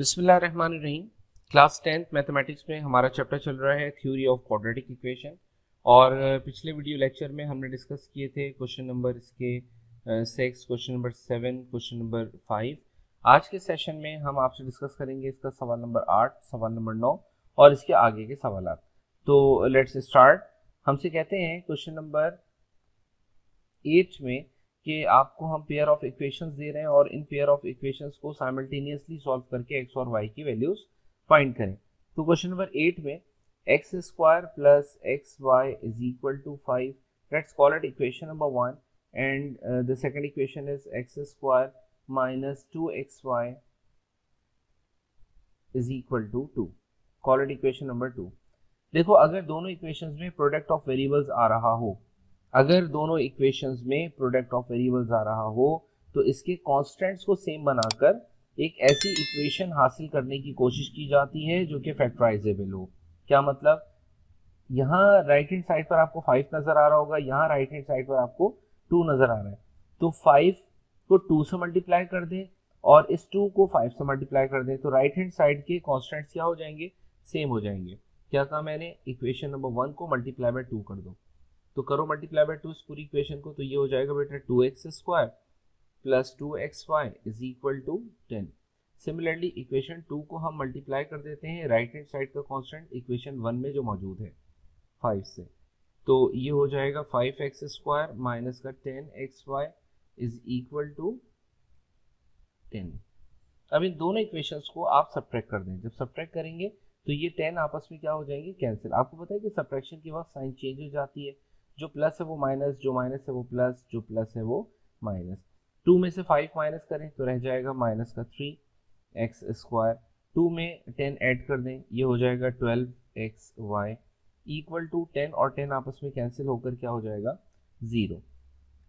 बिस्मिल्लाहिर्रहमानिर्रहीम। Class 10th mathematics में हमारा चैप्टर चल रहा है थ्योरी ऑफ क्वाड्रेटिक इक्वेशन। और पिछले वीडियो लेक्चर में हमने डिस्कस किए थे क्वेश्चन नंबर इसके 6, क्वेश्चन नंबर 7, क्वेश्चन नंबर 5। आज के सेशन में हम आपसे डिस्कस करेंगे इसका सवाल नंबर 8, सवाल नंबर 9 और इसके आगे के सवाल। तो लेट्स स्टार्ट। हमसे कहते हैं क्वेश्चन नंबर 8 में कि आपको हम पेयर ऑफ इक्वेशंस दे रहे हैं और इन पेयर ऑफ इक्वेशंस को साइमल्टेनियसली सॉल्व करके x और y की वैल्यूज फाइंड करें। तो क्वेश्चन नंबर 8 में x square plus xy is equal to 5, let's call it equation number 1, and the second equation is x square minus 2xy is equal to 2, call it equation number 2। देखो, अगर दोनों equations में product of variables आ रहा हो, अगर दोनों equations में product of variables आ रहा हो तो इसके कांस्टेंट्स को सेम बनाकर एक ऐसी इक्वेशन हासिल करने की कोशिश की जाती है जो कि फैक्टराइजेबल हो। क्या मतलब, यहाँ राइट हैंड साइड पर आपको 5 नजर आ रहा होगा, यहाँ राइट हैंड साइड पर आपको 2 नजर आ रहा है। तो 5 को 2 से मल्टीप्लाई कर दें और इस 2 को 5 से मल्टीप्लाई कर दें, तो राइट हैंड साइड के कांस्टेंट्स क्या हो जाएंगे, सेम हो जाएंगे। क्या कहा मैंने, इक्वेशन नंबर 1 को मल्टीप्लाई बाय 2 कर दो। तो करो मल्टीप्लाई बाय 2 इस पूरी इक्वेशन को, तो ये हो जाएगा बेटा 2x square plus 2xy is equal to 10। Similarly equation 2 को हम मल्टीप्लाई कर देते हैं राइट हैंड साइड का कांस्टेंट इक्वेशन 1 में जो मौजूद है 5 से, तो ये हो जाएगा 5x स्क्वायर माइनस का 10xy इज इक्वल टू 10। अब इन दोनों इक्वेशंस को आप सब्ट्रैक्ट कर दें। जब सब्ट्रैक्ट करेंगे तो ये 10 आपस में क्या हो जाएंगे, कैंसिल। आपको पता है कि सब्ट्रैक्शन के वक्त साइन चेंज हो जाती है, जो प्लस है वो माइनस, जो माइनस है वो प्लस, जो प्लस है वो माइनस। 2 में से 5 माइनस करें तो रह जाएगा माइनस का 3x स्क्वायर, 2 में 10 ऐड कर दें, ये हो जाएगा 12xy इक्वल टू 10 और 10 आपस में कैंसिल होकर क्या हो जाएगा, 0।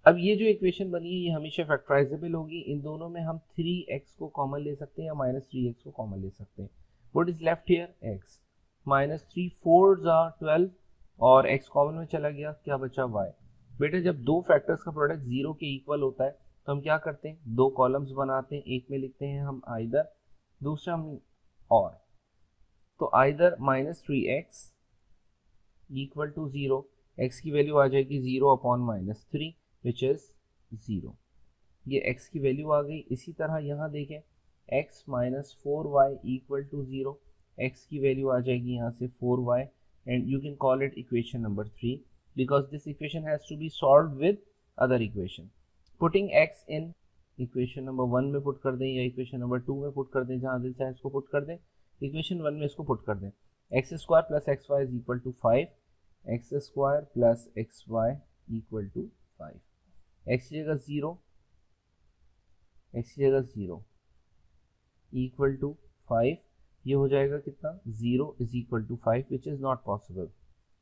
अब ये जो इक्वेशन बनी है ये हमेशा फैक्टराइजेबल होगी। इन दोनों में हम 3x को कॉमन ले सकते हैं या माइनस 3x को कॉमन ले सकते हैं। What is left here, x minus 3 4 12 और x कॉमन में चला गया, क्या बचा y। बेटा, जब दो फैक्टर्स का प्रोडक्ट 0 के इक्वल होता है तो हम क्या करते हैं, दो कॉलम्स बनाते हैं, एक में लिखते हैं हम आइदर, दूसरा हम और। तो either minus 3x equal to 0, x की वैल्यू आ जाएगी 0 अपॉन माइनस 3 विच इज 0। ये x की वैल्यू आ गई। इसी तरह यहाँ देखें, x minus 4y equal to 0, x की वैल्यू आ जाएगी यहाँ से 4y, and you can call it equation number 3 because this equation has to be solved with other equation. Putting x in equation number 1 में पुट कर दें या equation number 2 में पुट कर दें, जहाँ दिल चाहे इसको पुट कर दें, equation 1 में इसको पुट कर दें। x square plus xy is equal to 5, x square plus xy equal to 5, x की जगह 0, x की जगह 0 इक्वल टू 5, ये हो जाएगा कितना, 0 is equal to 5 which is not possible.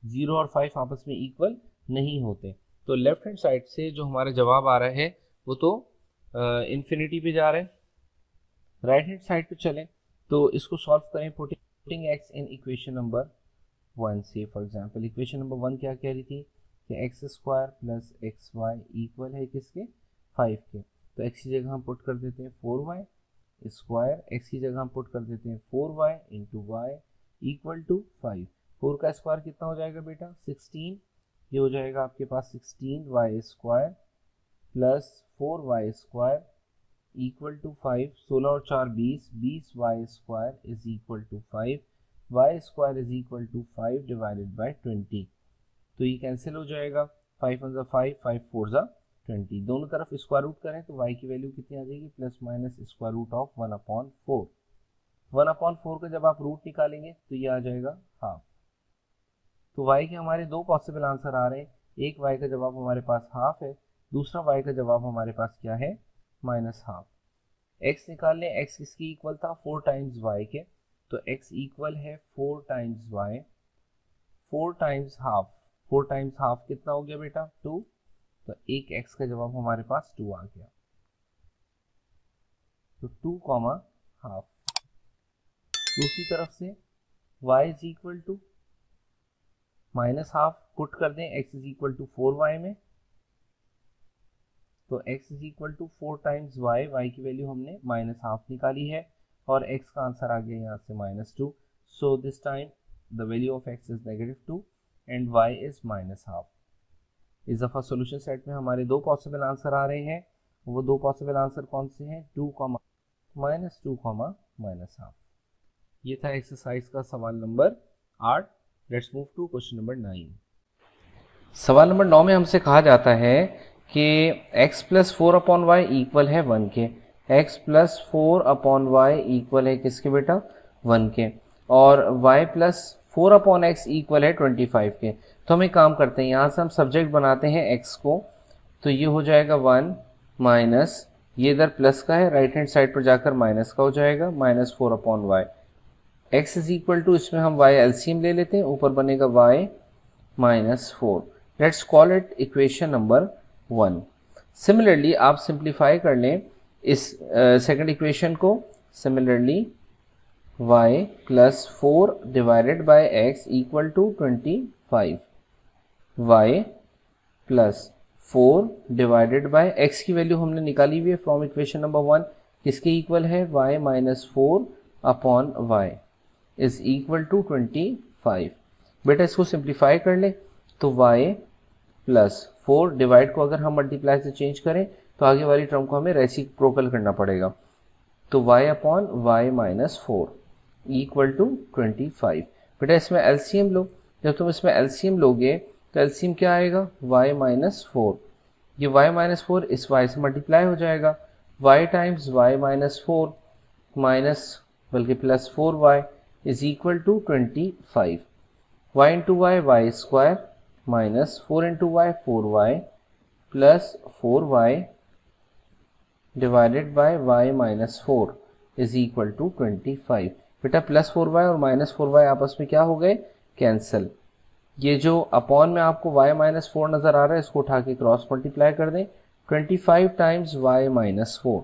0 और 5 आपस में इक्वल नहीं होते। तो लेफ्ट हैंड साइड से जो हमारा जवाब आ रहा है वो तो इन्फिनिटी पे जा रहे हैं। राइट हैंड साइड पे चलें तो इसको सॉल्व करें, putting x in equation number 1 से। फॉर एग्जांपल इक्वेशन नंबर 1 क्या कह रही थी कि x square plus xy equal है किसके, 5 के। तो x की जगह हम पुट कर देते हैं 4y स्क्वायर, x की जगह हम पुट कर देते हैं 4y into Y equal to 5। 4 का स्क्वायर कितना हो जाएगा बेटा, 16। ये हो जाएगा आपके पास 16y square plus 4y square equal to 5। 16 और 4 20, 20y square is equal to 5, y square is equal to 5 divided by 20। तो ये कैंसिल हो जाएगा, 5 1 5, 5 4 20। दोनों तरफ स्क्वायर रूट करें तो y की वैल्यू कितनी आ जाएगी, plus minus square root of 1/4। 1/4 का जब आप रूट निकालेंगे तो ये आ जाएगा हाफ। तो y के हमारे दो पॉसिबल आंसर आ रहे हैं, एक y का जवाब हमारे पास हाफ है, दूसरा y का जवाब हमारे पास क्या है, माइनस हाफ। x निकाल लें, x किसकी इक्वल था, 4 टाइम्स y के, तो x इक्वल है 4 times y, 4 times half. 4 times half कितना हो गया बेटा, 2। तो एक x का जवाब हमारे पास 2 आ गया, तो 2 कॉमा हाफ। दूसरी तरफ से y is equal to minus half, put कर दें x is equal to 4y में, तो x is equal to 4 times y, y की वैल्यू हमने माइनस हाफ निकाली है और x का आंसर आ गया यहाँ से -2. So this time the value of x is -2 and y is -12. इस दफ़ा सॉल्यूशन सेट में हमारे दो पॉसिबल आंसर आ रहे हैं. वो दो पॉसिबल आंसर कौन से हैं? 2, -2, -12. ये था एक्सरसाइज का सवाल नंबर 8. Let's move to question number 9. सवाल नंबर 9 में हमसे कहा जाता है कि x + 4/y इक्वल है 1 के. x + 4/y इक्वल है किसके बेटा? 1 के. और y + 4/x इक्वल है 25 के. तो हम एक काम करते हैं, यहाँ से हम सब्जेक्ट बनाते हैं x को. तो ये हो जाएगा 1 माइनस, ये इधर प्लस का है, राइट हैंड साइड पर जाकर माइनस का हो जाएगा, -4/y. x is equal to, इसमें हम y एलसीएम ले लेते हैं, ऊपर बनेगा y -4. Let's call it equation number 1. Similarly आप सिंप्लीफाई कर लें इस सेकंड इक्वेशन को. Similarly y + 4 divided by x equal to 25. y + 4 divided by x की वैल्यू हमने निकाली हुई है फ्रॉम इक्वेशन नंबर 1. किसके इक्वल है? y -4/y is equal to 25. बेटा इसको सिंप्लीफाई कर ले तो y + 4 डिवाइड को अगर हम मल्टीप्लाई से चेंज करें तो आगे वाली टर्म को हमें रेसिप्रोकल करना पड़ेगा. तो y/y -4 इक्वल टू 25. बेटा इसमें एलसीएम लो. जब तुम इसमें एलसीएम लोगे तो एलसीएम क्या आएगा? y -4. ये y -4 इस y से मल्टीप्लाई हो जाएगा. y टाइम्स y -4 माइनस बल्कि plus 4y is equal to 25. y into y y square minus 4 into y 4y plus 4y divided by y -4 is equal to 25. बेटा plus 4y और minus 4y आपस में क्या हो गए? कैंसिल. ये जो अपॉन में आपको y -4 नजर आ रहा है इसको उठा के क्रॉस मल्टीप्लाई कर दें. 25 times y -4.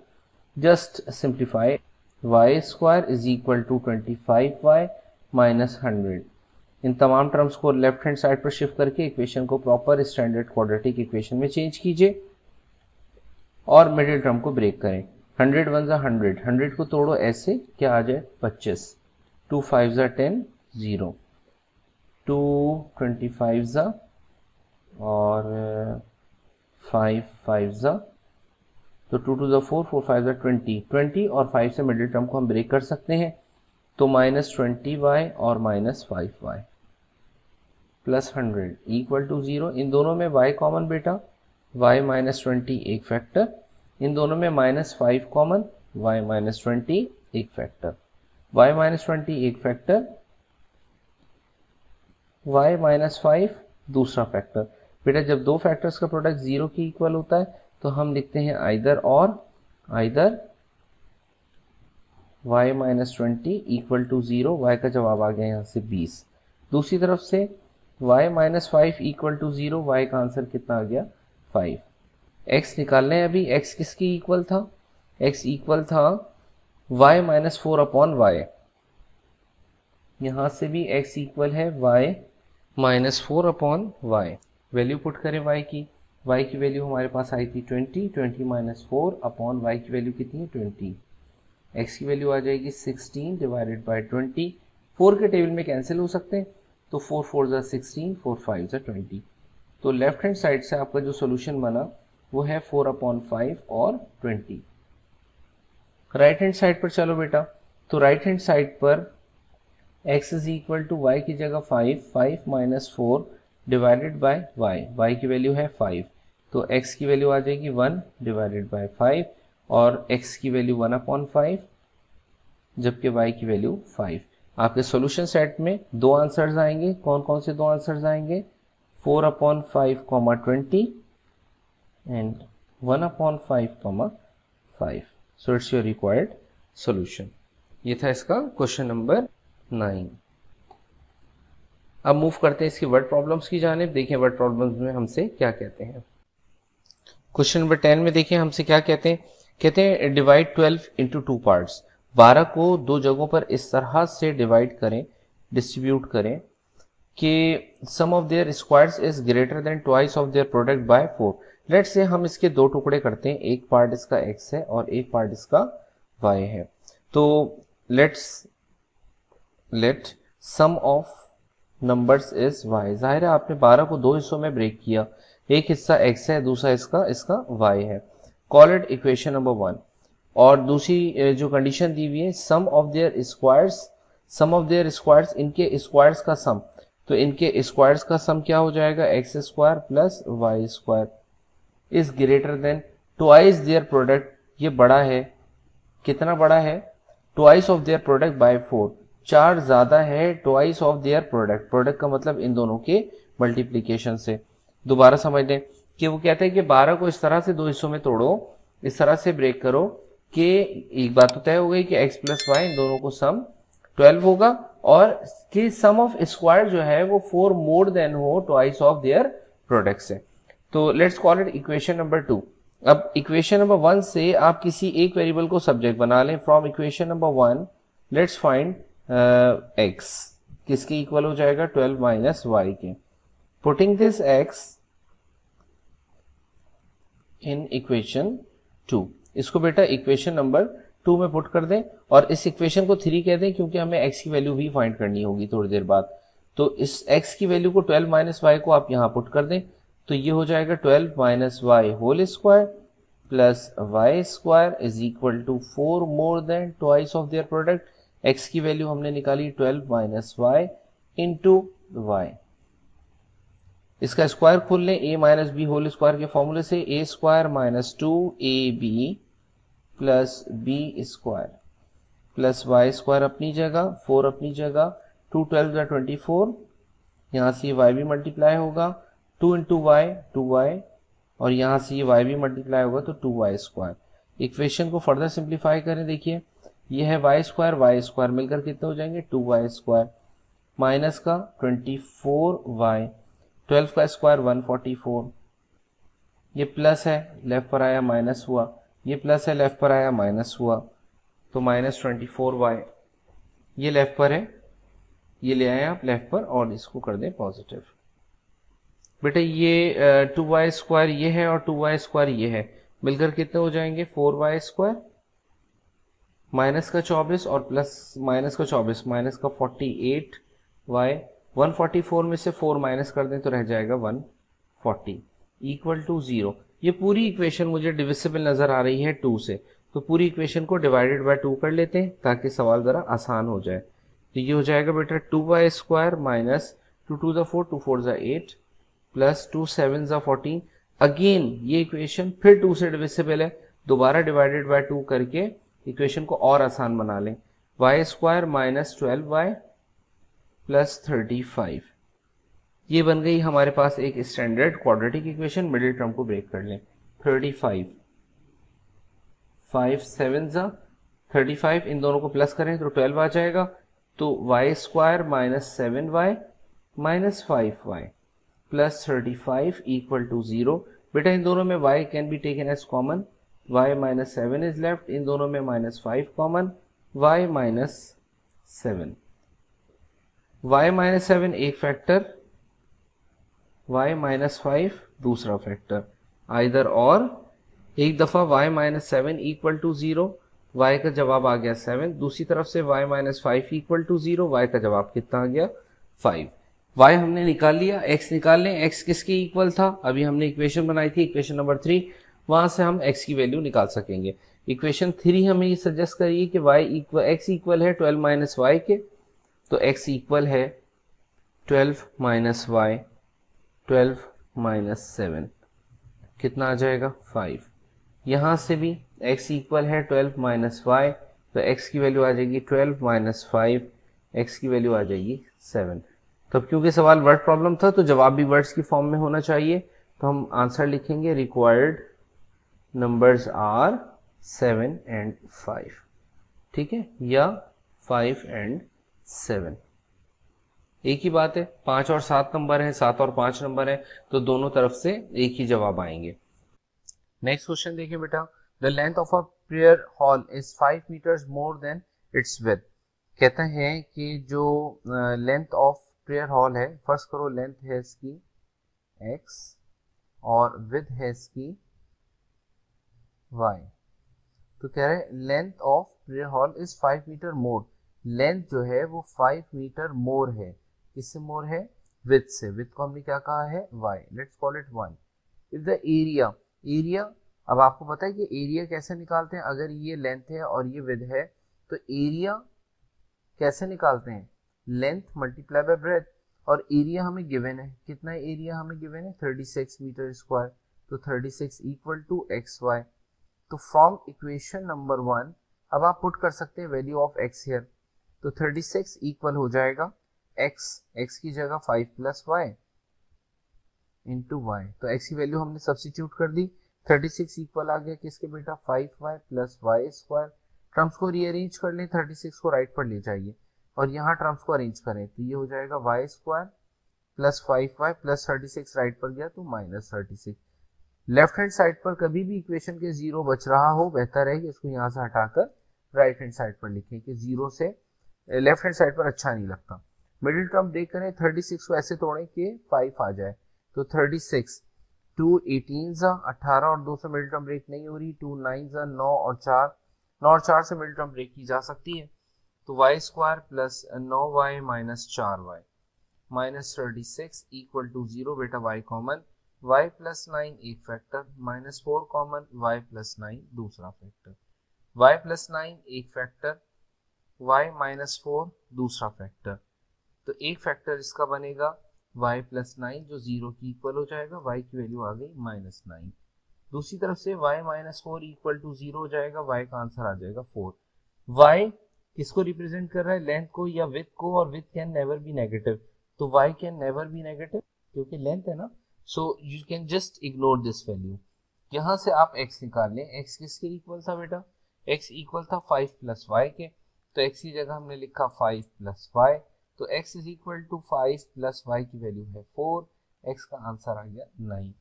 Just simplify. y square is equal to 25y minus 100. इन तमाम टर्म्स को लेफ्ट हैंड साइड पर शिफ्ट करके इक्वेशन को प्रॉपर स्टैंडर्ड क्वाड्रेटिक इक्वेशन में चेंज कीजिए और मिडिल टर्म को ब्रेक करें. 100 1 ज़ा 100, 100 को तोड़ो ऐसे, क्या आ जाए? 25. 2 5 ज़ा 10, 0. 2 25 ज़ा और 5 5 ज़ा, तो 2 2 ज़ा 4, 4 5 ज़ा 20. 20 और 5 से मिडिल टर्म को हम ब्रेक कर सकते हैं. तो -20y और -5y प्लस 100 इक्वल टू 0. इन दोनों में y कॉमन बेटा, y -20 एक फैक्टर. इन दोनों में -5 कॉमन, y -20 एक फैक्टर. y -20 एक फैक्टर, y -5 दूसरा फैक्टर. बेटा जब दो फैक्टर्स का प्रोडक्ट 0 के इक्वल होता है तो हम लिखते हैं आइदर और. Either y -20 equal to 0. y का जवाब आ गया यहाँ से 20. दूसरी तरफ से y -5 इक्वल टू 0. y का आंसर कितना आ गया? 5. x निकाल लें अभी. x किसकी इक्वल था? x इक्वल था y -4/y. यहाँ से भी x इक्वल है y -4/y. वैल्यू पुट करें y की. y की वैल्यू हमारे पास आई थी 20. 20 -4/y की वैल्यू कितनी है? 20. x की वैल्यू आ जाएगी 16 डिवाइडेड बाय 20. 4 के टेबल में कैंसिल हो सकते हैं तो 4 4 ज़ा 16, 4 5 ज़ा 20. तो लेफ्ट हैंड साइड से आपका जो सोल्यूशन बना वो है 4/5 और 20. राइट हैंड साइड पर चलो बेटा. तो राइट हैंड साइड पर x is equal to y की जगह 5, 5 -4 डिवाइडेड बाय y. y की वैल्यू है 5 तो x की वैल्यू आ जाएगी 1 डिवाइडेड बाय 5 और x की वैल्यू 1/5 जबकि y की वैल्यू 5. आपके सॉल्यूशन सेट में दो आंसर्स आएंगे. कौन कौन से दो आंसर्स आएंगे? 4/5, 20 and 1/5, 5. So it's your required solution. ये था इसका क्वेश्चन नंबर 9. अब मूव करते हैं इसकी वर्ड प्रॉब्लम्स की जानिब. देखिए वर्ड प्रॉब्लम्स में हमसे क्या कहते हैं. क्वेश्चन नंबर 10 में देखिए हमसे क्या कहते हैं. कहते हैं डिवाइड 12 इंटू 2 पार्ट्स. 12 को दो जगहों पर इस तरह से डिवाइड करें, डिस्ट्रीब्यूट करें कि sum of their squares is greater than twice of their product by 4. Let's say हम इसके दो टुकड़े करते हैं. एक पार्ट इसका x है और एक पार्ट इसका y है. तो let sum of numbers is y। जाहिर है आपने 12 को दो हिस्सों में ब्रेक किया, एक हिस्सा x है, दूसरा इसका y है। Call it equation number 1। और दूसरी जो कंडीशन दी हुई है, सम ऑफ देयर स्क्वायर्स, इनके स्क्वायर्स का सम। तो इनके स्क्वायर्स का सम क्या हो जाएगा, x square plus y square is greater than twice their product. ये बड़ा है, कितना बड़ा है, twice of their product by 4। 4 ज्यादा है twice of their product. Product का मतलब इन दोनों के मल्टीप्लीकेशन से। दोबारा समझ लें कि वो कहते हैं कि 12 को इस तरह से दो हिस्सों में तोड़ो, इस तरह से ब्रेक करो कि एक बात तो तय हो गई कि x प्लस वाई इन दोनों को सम 12 होगा, और कि सम ऑफ स्क्वायर जो है वो 4 मोर देन हो ट्वाइस ऑफ देयर प्रोडक्ट से। तो let's call it equation number 2। अब इक्वेशन नंबर 1 से आप किसी एक वेरिएबल को सब्जेक्ट बना लें। From equation number 1 let's find x, किसके इक्वल हो जाएगा, 12 माइनस वाई के। Putting this x in equation 2, इसको बेटा इक्वेशन नंबर 2 में पुट कर दें, और इस इक्वेशन को 3 कह दें क्योंकि हमें x की वैल्यू भी फाइंड करनी होगी थोड़ी देर बाद। तो इस x की वैल्यू को 12 माइनस वाई को आप यहां पुट कर दें, तो ये हो जाएगा 12 minus y whole square plus y square is equal to 4 more than twice of their product. x की वैल्यू हमने निकाली 12 माइनस वाई इंटू वाई। इसका स्क्वायर खोल लें, a minus b whole square के फॉर्मूले से, a square minus 2ab plus b square plus y square अपनी जगह, 4 अपनी जगह, 2 12 या 24, यहां से y भी मल्टीप्लाई होगा, 2 इंटू वाई 2y, और यहां से ये y भी मल्टीप्लाई होगा तो 2y स्क्वायर। इक्वेशन को फर्दर सिंप्लीफाई करें, देखिए ये है y स्क्वायर मिलकर कितने हो जाएंगे, 2y स्क्वायर माइनस का 24y, 12 का स्क्वायर 144, ये प्लस है लेफ्ट पर आया माइनस हुआ, ये प्लस है लेफ्ट पर आया माइनस हुआ, तो माइनस 24y, ये लेफ्ट पर है, ये ले आए आप लेफ्ट पर और इसको कर दें पॉजिटिव। बेटा ये 2y स्क्वायर ये है और 2y स्क्वायर ये है, मिलकर कितने हो जाएंगे, 4y स्क्वायर माइनस का 24 और प्लस माइनस का 24 माइनस का 48y, 144 में से 4 माइनस कर दें तो रह जाएगा 140 इक्वल टू 0। ये पूरी इक्वेशन मुझे डिविजिबल नजर आ रही है 2 से, तो पूरी इक्वेशन को डिवाइडेड बाय 2 कर लेते हैं ताकि सवाल जरा आसान हो जाए। तो ये हो जाएगा बेटा 2y स्क्वायर माइनस 2 2 ज़ा 4 2 4 ज़ा 8 प्लस 2 7 ज़ा 14। अगेन ये इक्वेशन फिर 2 से डिविजिबल है, दोबारा डिवाइडेड बाय 2 करके इक्वेशन को और आसान बना लें। y square minus 12y plus 35, ये बन गई हमारे पास एक standard quadratic equation. Middle term को ब्रेक कर लें, 35 5 7 ज़ा 35, इन दोनों को प्लस करें तो 12 आ जाएगा, तो y square minus 7y minus 5y plus 35 equal to 0। बेटा इन दोनों में y can be taken as common, y minus 7 is left, इन दोनों में minus 5 common, y minus 7, y minus 7 एक फैक्टर, y माइनस 5 दूसरा फैक्टर, आइदर और। एक दफा y minus 7 equal to 0, y का जवाब आ गया 7, दूसरी तरफ से y minus 5 equal to 0, y का जवाब कितना आ गया 5। y हमने निकाल लिया, x निकाल लें, x किसके इक्वल था, अभी हमने इक्वेशन बनाई थी इक्वेशन नंबर 3, वहां से हम x की वैल्यू निकाल सकेंगे। इक्वेशन 3 हमें ये सजेस्ट करिए कि x इक्वल है 12 माइनस वाई के, तो x इक्वल है 12 माइनस वाई 12 माइनस 7, कितना आ जाएगा 5। यहां से भी x इक्वल है 12 माइनस वाई, तो x की वैल्यू आ जाएगी 12 माइनस 5, x की वैल्यू आ जाएगी 7। तो क्योंकि सवाल वर्ड प्रॉब्लम था तो जवाब भी वर्ड्स की फॉर्म में होना चाहिए, तो हम आंसर लिखेंगे रिक्वायर्ड नंबर्स आर 7 एंड 5, ठीक है, या 5 एंड 7। एक ही बात है, 5 और 7 नंबर है, 7 और 5 नंबर है, तो दोनों तरफ से एक ही जवाब आएंगे। नेक्स्ट क्वेश्चन देखिए बेटा, the length of a prayer hall is 5 metres more than its width. कहते हैं कि जो लेंथ ऑफ प्रेयर हॉल है, फर्स्ट करो लेंथ है इसकी x और विड्थ है इसकी y, तो कह रहे हैं length of prayer hall is 5 metre more, length जो है वो 5 मीटर मोर है, किससे मोर है, विथ से, विथ को हमने क्या कहा है y, let's call it 1। If the area, area अब आपको पता है कि एरिया कैसे निकालते हैं, अगर ये लेंथ है और ये विथ है तो एरिया कैसे निकालते हैं, लेंथ मल्टीप्लाई बाय ब्रेथ, और एरिया हमें गिवन है, कितना एरिया हमें गिवन है 36 मीटर स्क्वायर, तो 36 इक्वल टू XY। तो फ्रॉम इक्वेशन नंबर 1 अब आप पुट कर सकते हैं वैल्यू ऑफ x हियर, तो 36 इक्वल हो जाएगा x की जगह 5 प्लस y इंटू वाई, तो x की वैल्यू हमने सब्स्टिट्यूट कर दी, 36 इक्वल आ गया किसके बेटा 5y plus y square. Terms को रीअरेंज कर लें, 36 को राइट पर ले जाइए और यहाँ टर्म्स को अरेंज करें, तो ये हो जाएगा y square plus 5y plus 36 right पर गया तो माइनस 36। लेफ्ट हैंड साइड पर कभी भी इक्वेशन के जीरो बच रहा हो बेहतर है कि इसको यहाँ से हटाकर राइट हैंड साइड पर लिखें, कि जीरो से लेफ्ट हैंड साइड पर अच्छा नहीं लगता। मिडिल टर्म देख करें, 36 को ऐसे तोड़ें कि 5 आ जाए, तो 36 2 18 18 और 2 से मिडिल टर्म ब्रेक नहीं हो रही, 2 9 9 और 4, 9 और 4 से मिडिल टर्म ब्रेक की जा सकती है, तो y square plus 9y minus 4y minus 36 equal to 0, बेटा y कॉमन, y प्लस 9 एक factor, minus 4 common, y plus 9 दूसरा फैक्टर, y प्लस 9 एक फैक्टर, y माइनस 4 दूसरा फैक्टर, तो एक फैक्टर इसका बनेगा y प्लस 9 जो 0 की इक्वल हो जाएगा, y की वैल्यू आ गई माइनस 9। दूसरी तरफ से y माइनस 4 इक्वल टू 0 हो जाएगा, y का आंसर आ जाएगा 4। y किसको रिप्रेजेंट कर रहा है, लेंथ को या विथ को, और with can never be negative, तो y can never be negative क्योंकि लेंथ है ना, so you can just ignore this value. यहाँ से आप x निकाल लें, x किसके इक्वल था बेटा, x इक्वल था 5 प्लस y के, तो x की जगह हमने लिखा 5 प्लस y, तो x is equal to 5 plus y की वैल्यू है 4, x का आंसर आ गया 9।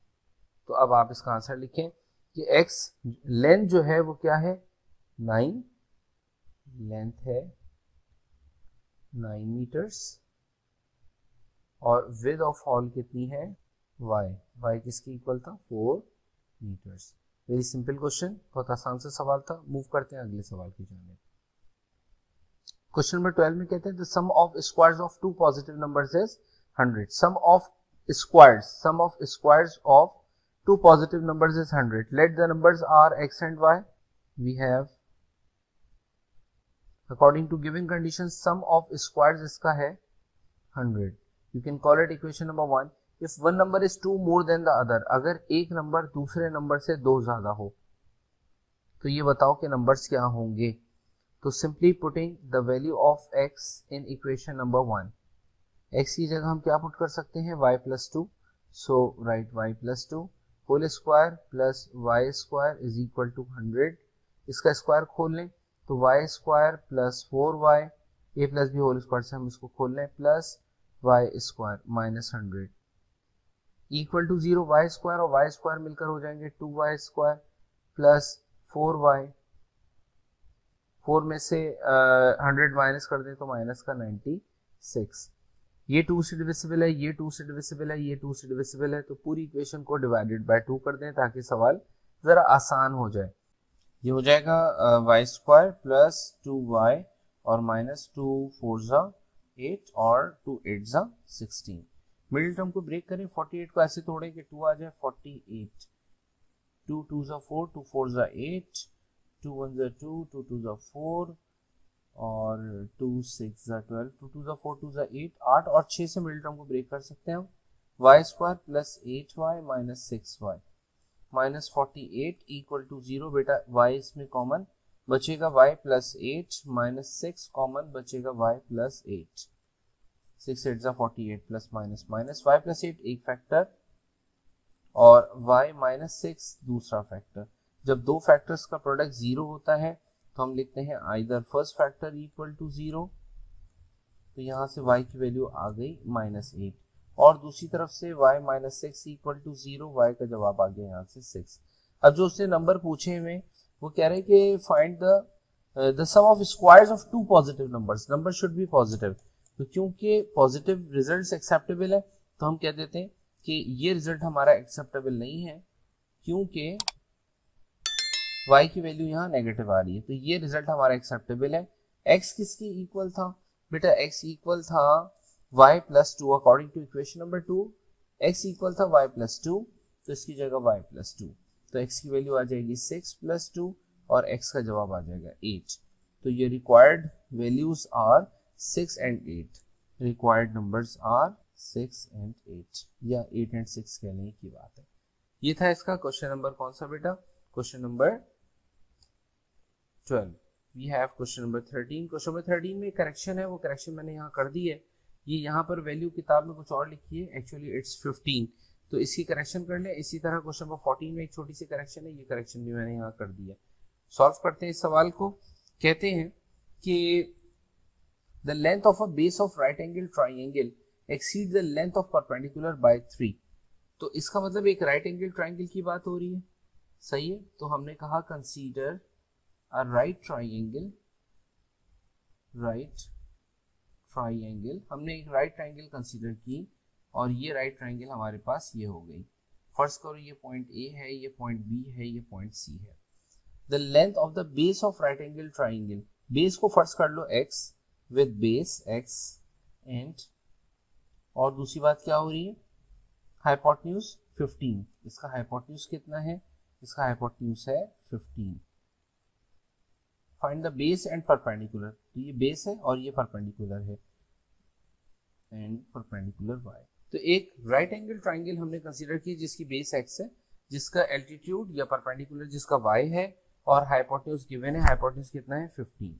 तो अब आप इसका आंसर लिखें कि x लेंथ जो है वो क्या है 9, लेंथ है 9 मीटर्स और विड्थ ऑफ हॉल कितनी है y किसकी इक्वल था 4 मीटर्स। वेरी सिंपल क्वेश्चन, बहुत आसान सा सवाल था। मूव करते हैं अगले सवाल की जाने। क्वेश्चन नंबर 12 में कहते हैं the sum of squares of two positive numbers is 100। Sum of squares of two positive numbers is 100. Let the numbers are x and y. We have according to given conditions sum of squares इसका है 100. You can call it equation number 1. If one number is 2 more than the other, अगर एक number दूसरे number से 2 ज्यादा हो तो ये बताओ कि नंबर्स क्या होंगे। तो simply putting the value of x in equation number 1. x की जगह हम क्या पुट कर सकते हैं y plus 2. So write y plus 2 whole square plus y square is equal to 100। इसका स्क्वायर खोल लें तो y square plus 4y a plus B whole square से हम इसको खोल लें plus y square minus 100 equal to 0। Y square और वाई स्क्वायर मिलकर हो जाएंगे 2y स्क्वायर प्लस 4y, 4 में से 100 माइनस कर दें तो माइनस का 96। ये 2 से डिविजिबल है, ये 2 से डिविजिबल है, ये 2 से डिविजिबल है, तो पूरी इक्वेशन को डिवाइडेड बाय 2 कर दें ताकि सवाल जरा आसान हो जाए। ये हो जाएगा वाई स्क्वायर प्लस 2y और माइनस 2 4 8 और 2 8 16। मिडिल टर्म को ब्रेक करें, 48 को ऐसे तोड़ें कि 2 आ जाए 48, 2 2 4 2 4 8, 2 1 2 2 2 4 और 2 6 12, 2 2 4 2 8, 8 और 6 से मिडिल टर्म को ब्रेक कर सकते हैं हम। Y square plus 8y minus 6y minus 48 equal to 0। बेटा y इसमें कॉमन बचेगा, y प्लस 8 माइनस 6 कॉमन बचेगा, y plus 8, 6 8 48 plus minus minus, y plus 8 एक फैक्टर और y माइनस 6 दूसरा फैक्टर। जब दो फैक्टर्स का प्रोडक्ट 0 होता है तो हम लिखते हैं either first factor equal to 0, तो यहाँ से y की वैल्यू आ गई माइनस 8 और दूसरी तरफ से y minus 6 equal to 0, y का जवाब आ गया यहाँ से 6। अब जो उसने नंबर पूछे हुए वो कह रहे हैं कि find the sum of squares of two positive numbers, number should be positive. तो क्योंकि पॉजिटिव रिजल्ट एक्सेप्टेबल है तो हम कह देते हैं कि ये रिजल्ट हमारा एक्सेप्टेबल नहीं है, क्योंकि y की वैल्यू यहाँ नेगेटिव आ रही है, तो ये रिजल्ट हमारा एक्सेप्टेबल है। x किसके इक्वल था बेटा, x इक्वल था y plus 2, according to equation number 2 x equal था y प्लस 2, तो इसकी जगह y प्लस 2, तो x की वैल्यू आ जाएगी 6 प्लस 2 और x का जवाब आ जाएगा 8। तो ये required values are 6 and 8, required numbers are 6 and 8, या 8 एंड 6 कहने की बात है। ये था इसका क्वेश्चन नंबर कौन सा बेटा, question number 12। We have question number 13। Question number 13 में करेक्शन है, वो करेक्शन मैंने यहाँ कर दी है। ये यहाँ पर वैल्यू किताब में कुछ और लिखी है, एक्चुअली इट्स 15, तो इसकी करेक्शन कर ले। इसी तरह क्वेश्चन नंबर 14 में एक छोटी सी करेक्शन है, ये करेक्शन भी मैंने यहाँ कर दी है। सॉल्व करते हैं इस सवाल को। कहते हैं कि the length of a base of right angle triangle exceed the length of perpendicular by 3। तो इसका मतलब एक राइट एंगल ट्राइंगल की बात हो रही है, सही है। तो हमने कहा कंसीडर अ राइट ट्राइंगल, हमने एक राइट ट्राइंगल कंसीडर की और ये राइट ट्राइंगल हमारे पास ये हो गई। फर्स्ट करो ये पॉइंट ए है, ये पॉइंट बी है, ये पॉइंट सी है। The length of the base of right angle triangle, base को फर्स्ट कर लो x with base x and, और दूसरी बात क्या हो रही है, हाइपोटेन्यूज 15। इसका हाइपोटेन्यूज कितना है, इसका हाइपोटेन्यूज है 15। Find the base and perpendicular, तो ये बेस है और ये परपेंडिकुलर है, एंड परपेंडिकुलर y। तो एक राइट एंगल ट्राइंगल हमने कंसीडर की जिसकी बेस x है, जिसका एल्टीट्यूड या परपेंडिकुलर जिसका y है, और हाइपोटेन्यूज गिवन है, हाइपोटेन्यूज कितना है 15।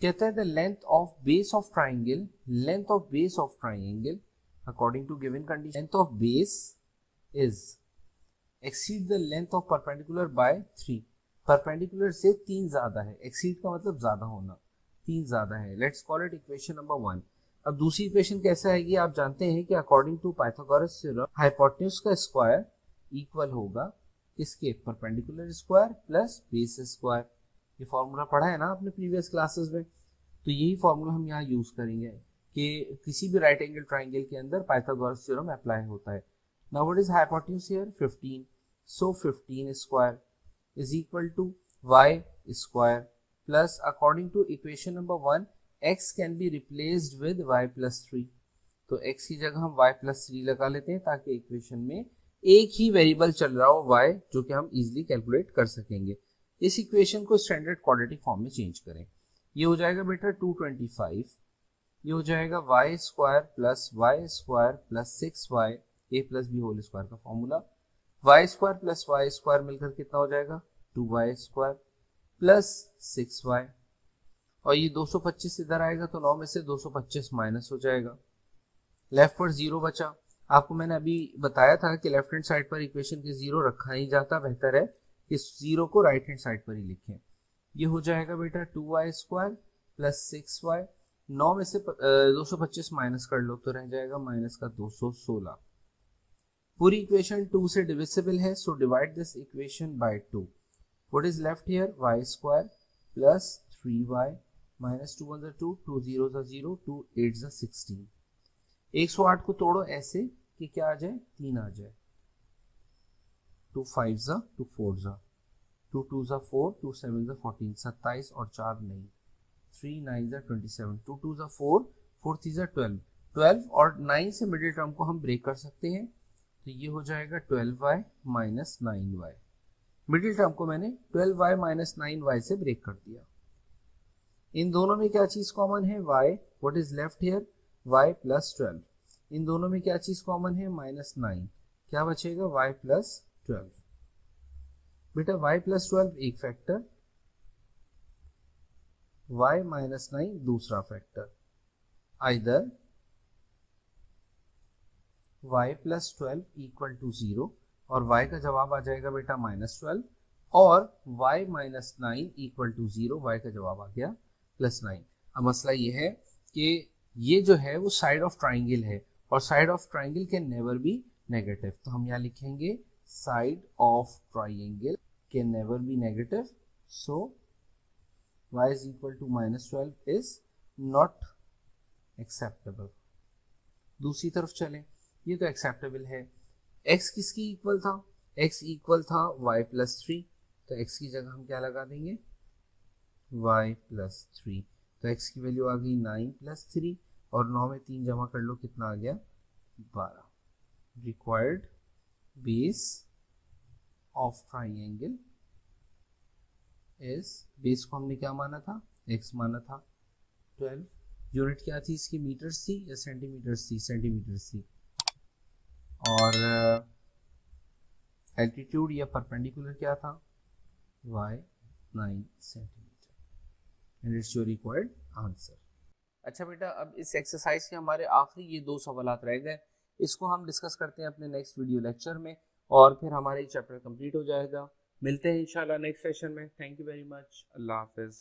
कहता है the length of base of triangle, length of base of triangle according to given condition, length of base is exceed the length of perpendicular by 3। Perpendicular से 3 ज्यादा है, एक्सीड का मतलब ज्यादा होना, 3 ज्यादा है। Let's call it equation number 1। अब दूसरी इक्वेशन कैसे आएगी, आप जानते हैं कि according to Pythagoras theorem hypotenuse का स्क्वायर इक्वल होगा किसके, perpendicular square plus base square. ये फॉर्मूला पढ़ा है ना आपने प्रीवियस क्लासेस में, तो यही फॉर्मूला हम यहाँ यूज करेंगे कि किसी भी राइट एंगल ट्राइंगल के अंदर पाइथागोरस थ्योरम अप्लाई होता है। Now what is hypotenuse here, 15, so 15 square is equal to y square plus, according to equation number 1 x can be replaced with y plus 3। तो x की जगह हम y plus 3 लगा लेते हैं ताकि इक्वेशन में एक ही वेरिएबल चल रहा हो y, जो कि हम इजीली कैलकुलेट कर सकेंगे। इस इक्वेशन को स्टैंडर्ड क्वाड्रेटिक फॉर्म में चेंज करें। ये हो जाएगा बेटा 225, ये हो जाएगा y square plus 6y a plus B whole square का formula. y square plus y square मिलकर कितना हो जाएगा, 2y स्क्वायर प्लस 6y, और ये 225 इधर आएगा तो 9 में से 225 माइनस हो जाएगा। लेफ्ट पर 0 बचा। आपको मैंने अभी बताया था कि लेफ्ट हैंड साइड पर इक्वेशन के 0 रखा नहीं जाता, बेहतर है कि 0 को राइट हैंड साइड पर ही लिखें। ये हो जाएगा बेटा 2y स्क्वायर प्लस 6y, 9 में से 225 माइनस कर लो तो रह जाएगा माइनस का 216। पूरी इक्वेशन 2 से डिविजिबल है, so divide this equation by 2। What is left here, y square plus 3y minus 2 1 2, 2 0 0, 2 8 16। 108 को तोड़ो ऐसे कि क्या आ जाए, 3 आ जाए। 2 5 2 4 2 2 4, 2 7 14, 27 और 4 नहीं, 3 9 27, 2 2 4, 4 3 12, 12 और 9 से मिडिल टर्म को हम ब्रेक कर सकते हैं, तो ये हो जाएगा 12y minus 9y। Middle term को मैंने 12y माइनस 9y से ब्रेक कर दिया। इन दोनों में क्या चीज कॉमन है, y। What is left here, y plus 12। इन दोनों में क्या चीज कॉमन है, माइनस 9। क्या बचेगा, y प्लस 12। बेटा y प्लस 12 एक फैक्टर, y माइनस 9 दूसरा factor. Either y plus 12 equal to 0, और y का जवाब आ जाएगा बेटा माइनस 12, और y minus 9 equal to 0, y का जवाब आ गया प्लस 9। अब मसला ये है कि ये जो है वो साइड ऑफ ट्राइंगल है, और side of triangle can never be negative, तो हम यहाँ लिखेंगे side of triangle can never be negative, so y is equal to minus 12 is not acceptable। दूसरी तरफ चलें, ये तो एक्सेप्टेबल है। x किसकी इक्वल था, x इक्वल था y प्लस 3, तो x की जगह हम क्या लगा देंगे, y प्लस 3। तो x की वैल्यू आ गई 9 प्लस 3 और 9 में 3 जमा कर लो, कितना आ गया 12। Required base of triangle is, base को हमने क्या माना था, x माना था 12। यूनिट क्या थी इसकी, मीटर्स थी या सेंटीमीटर्स थी, सेंटीमीटर्स थी। और एल्टीट्यूड या परपेंडिकुलर क्या था, y 9 centimetre, and it's your required answer. अच्छा बेटा, अब इस एक्सरसाइज के हमारे आखिरी ये 2 सवालात रह गए, इसको हम डिस्कस करते हैं अपने नेक्स्ट वीडियो लेक्चर में और फिर हमारा ये चैप्टर कंप्लीट हो जाएगा। मिलते हैं इंशाल्लाह नेक्स्ट सेशन में। Thank you very much. अल्लाह हाफिज़।